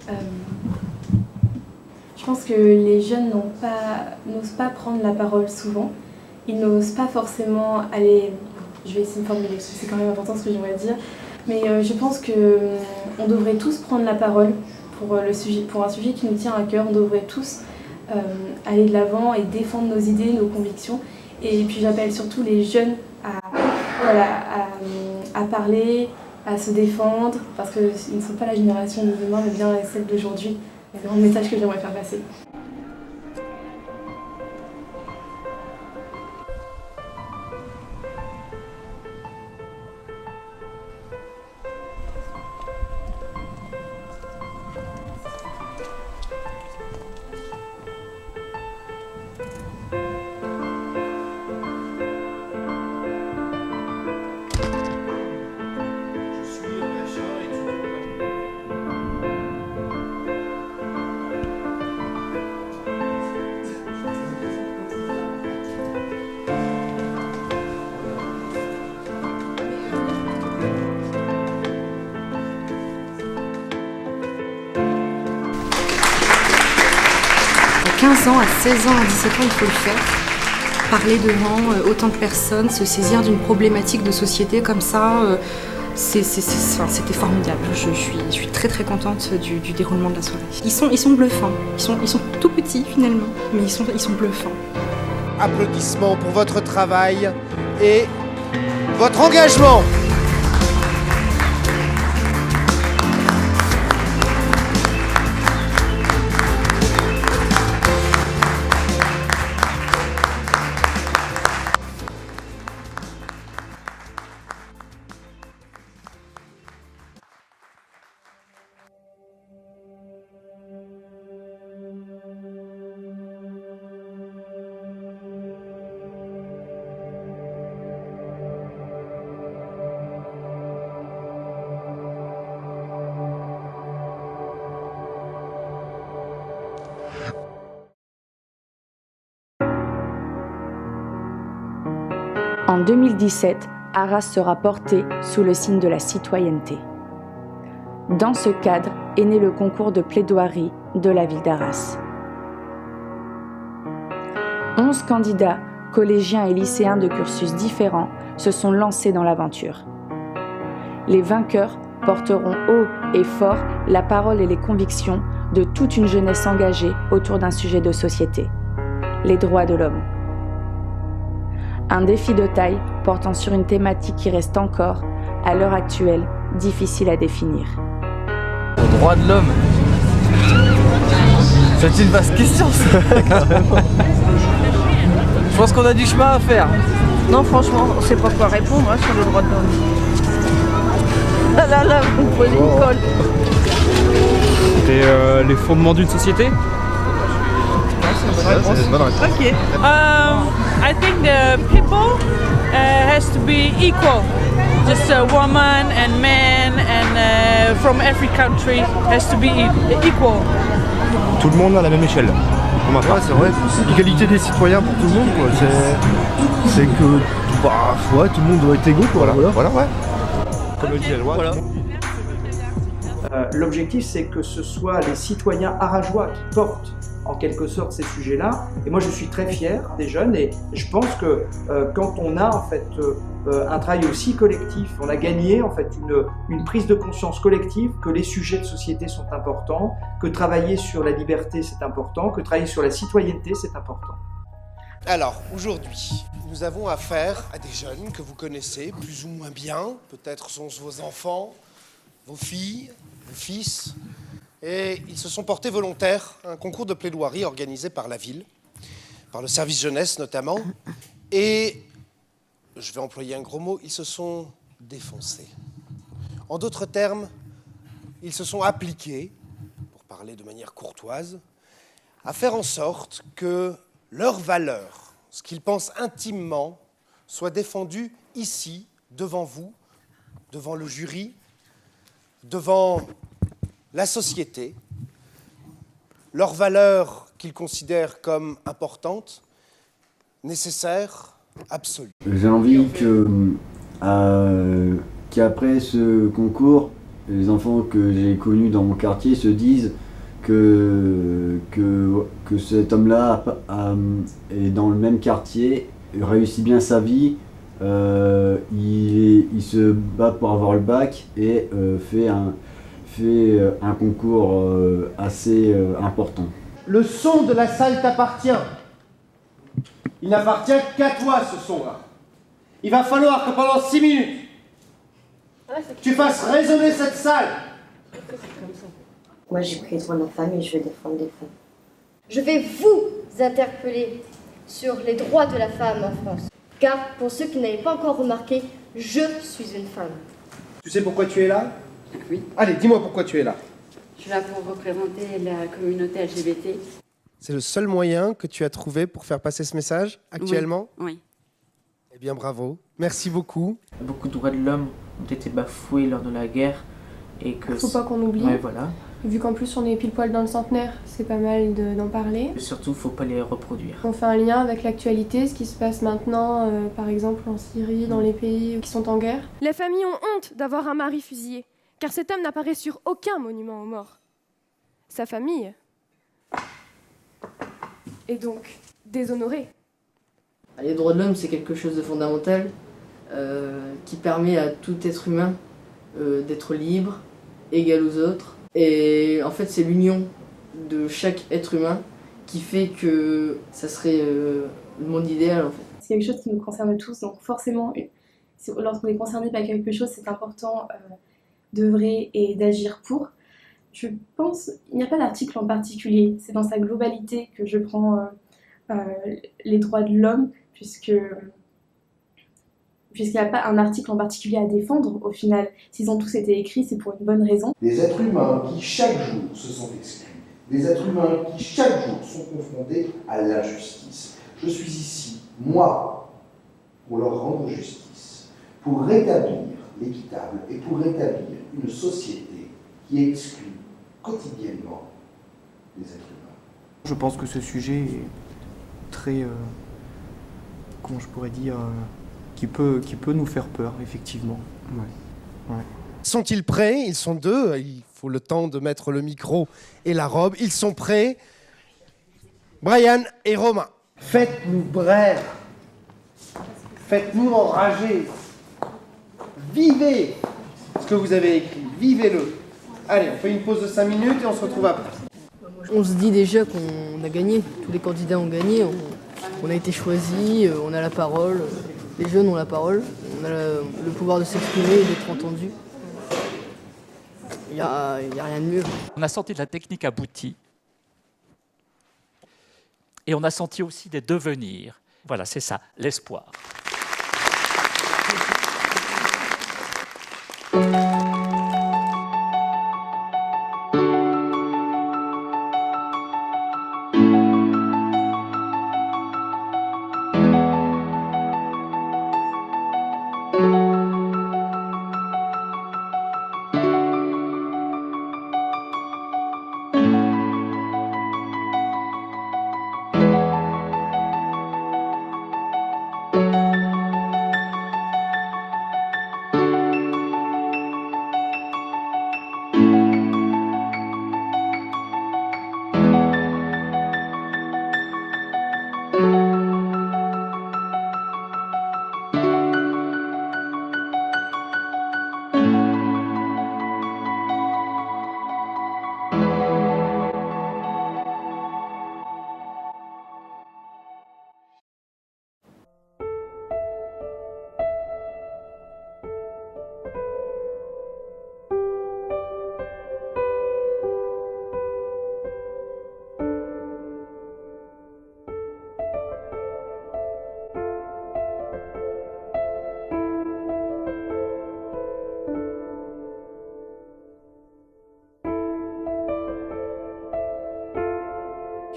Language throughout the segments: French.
Euh, je pense que les jeunes n'osent pas prendre la parole souvent. Ils n'osent pas forcément aller... Je vais essayer de formuler, parce que c'est quand même important ce que j'aimerais dire. Mais je pense qu'on devrait tous prendre la parole pour un sujet qui nous tient à cœur. On devrait tous aller de l'avant et défendre nos idées, nos convictions. Et puis j'appelle surtout les jeunes à parler, à se défendre, parce qu'ils ne sont pas la génération de demain, mais bien celle d'aujourd'hui. C'est vraiment le message que j'aimerais faire passer. À 15 ans, à 16 ans, à 17 ans, il faut le faire. Parler devant autant de personnes, se saisir d'une problématique de société comme ça, c'était formidable. Je suis très très contente du déroulement de la soirée. Ils sont bluffants, ils sont tout petits finalement, mais ils sont bluffants. Applaudissements pour votre travail et votre engagement. En 2017, Arras sera porté sous le signe de la citoyenneté. Dans ce cadre est né le concours de plaidoirie de la ville d'Arras. 11 candidats, collégiens et lycéens de cursus différents, se sont lancés dans l'aventure. Les vainqueurs porteront haut et fort la parole et les convictions de toute une jeunesse engagée autour d'un sujet de société, les droits de l'homme. Un défi de taille portant sur une thématique qui reste encore, à l'heure actuelle, difficile à définir. Les droits de l'homme. C'est une vaste question, ça. Je pense qu'on a du chemin à faire. Non, franchement, on sait pas quoi répondre sur les droits de l'homme. Ah là, vous me posez une colle. C'est les fondements d'une société. C'est une bonne réponse. Ok. I think the people has to be equal. Just woman and man and from every country has to be equal. Tout le monde à la même échelle. Ouais, c'est vrai. L'égalité des citoyens pour tout le monde, quoi. C'est que ouais, tout le monde doit être égaux, quoi. Voilà, ouais. Comme le dit la loi. Voilà. L'objectif, c'est que ce soit les citoyens arageois qui portent en quelque sorte ces sujets-là. Et moi, je suis très fier des jeunes et je pense que quand on a en fait un travail aussi collectif, on a gagné en fait une prise de conscience collective que les sujets de société sont importants, que travailler sur la liberté c'est important, que travailler sur la citoyenneté c'est important. Alors, aujourd'hui, nous avons affaire à des jeunes que vous connaissez plus ou moins bien. Peut-être sont-ce vos enfants, vos filles, vos fils. Et ils se sont portés volontaires à un concours de plaidoirie organisé par la ville, par le service jeunesse notamment. Et, je vais employer un gros mot, ils se sont défoncés. En d'autres termes, ils se sont appliqués, pour parler de manière courtoise, à faire en sorte que leurs valeurs, ce qu'ils pensent intimement, soient défendues ici, devant vous, devant le jury, devant la société, leurs valeurs qu'ils considèrent comme importantes, nécessaires, absolues. J'ai envie qu'après ce concours, les enfants que j'ai connus dans mon quartier se disent que cet homme-là est dans le même quartier, réussit bien sa vie, il se bat pour avoir le bac et fait un concours assez important. Le son de la salle t'appartient. Il n'appartient qu'à toi, ce son-là. Il va falloir que pendant 6 minutes, tu fasses résonner cette salle. Moi, j'ai pris les droits de la femme et je vais défendre les femmes. Je vais vous interpeller sur les droits de la femme en France. Car, pour ceux qui n'avaient pas encore remarqué, je suis une femme. Tu sais pourquoi tu es là? Oui. Allez, dis-moi pourquoi tu es là. Je suis là pour représenter la communauté LGBT. C'est le seul moyen que tu as trouvé pour faire passer ce message actuellement? Oui. Eh bien, bravo. Merci beaucoup. Beaucoup de droits de l'homme ont été bafoués lors de la guerre. Et que faut pas qu'on oublie. Ouais, voilà. Vu qu'en plus on est pile poil dans le centenaire, c'est pas mal d'en parler. Et surtout, faut pas les reproduire. On fait un lien avec l'actualité, ce qui se passe maintenant, par exemple en Syrie, dans les pays qui sont en guerre. Les familles ont honte d'avoir un mari fusillé, car cet homme n'apparaît sur aucun monument aux morts. Sa famille est donc déshonorée. Les droits de l'homme, c'est quelque chose de fondamental qui permet à tout être humain d'être libre, égal aux autres. Et en fait, c'est l'union de chaque être humain qui fait que ça serait le monde idéal, en fait. C'est quelque chose qui nous concerne tous, donc forcément, lorsqu'on est concerné par quelque chose, c'est important d'œuvrer et d'agir pour. Je pense, il n'y a pas d'article en particulier, c'est dans sa globalité que je prends les droits de l'homme, puisqu'il n'y a pas un article en particulier à défendre, au final. S'ils ont tous été écrits, c'est pour une bonne raison. Des êtres humains qui chaque jour se sont exclus, des êtres humains qui chaque jour sont confrontés à l'injustice. Je suis ici, moi, pour leur rendre justice, pour rétablir l'équitable et pour rétablir une société qui exclut quotidiennement les êtres humains. Je pense que ce sujet est très, comment je pourrais dire, qui peut nous faire peur, effectivement. Ouais. Sont-ils prêts? Ils sont deux, il faut le temps de mettre le micro et la robe. Ils sont prêts. Brian et Romain. Faites-nous brère. Faites-nous enrager. Vivez ce que vous avez écrit. Vivez-le. Allez, on fait une pause de 5 minutes et on se retrouve après. On se dit déjà qu'on a gagné. Tous les candidats ont gagné. On a été choisis, on a la parole. Les jeunes ont la parole, on a le pouvoir de s'exprimer et d'être entendu. Il n'y a rien de mieux. On a senti de la technique aboutie et on a senti aussi des devenirs. Voilà, c'est ça, l'espoir.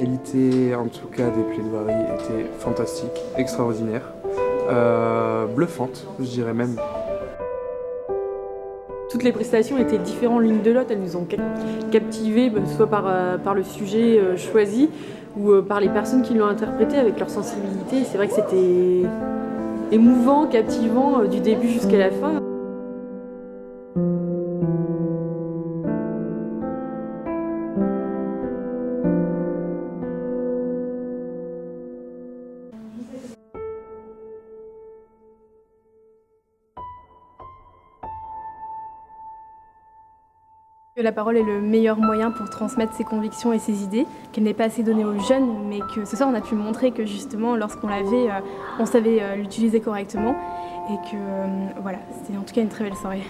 La qualité, en tout cas, des plaidoiries était fantastique, extraordinaire, bluffante, je dirais même. Toutes les prestations étaient différentes l'une de l'autre, elles nous ont captivés, soit par le sujet choisi ou par les personnes qui l'ont interprété avec leur sensibilité. C'est vrai que c'était émouvant, captivant du début jusqu'à la fin. La parole est le meilleur moyen pour transmettre ses convictions et ses idées, qu'elle n'est pas assez donnée aux jeunes, mais que ce soir on a pu montrer que justement lorsqu'on l'avait, on savait l'utiliser correctement et que voilà, c'était en tout cas une très belle soirée.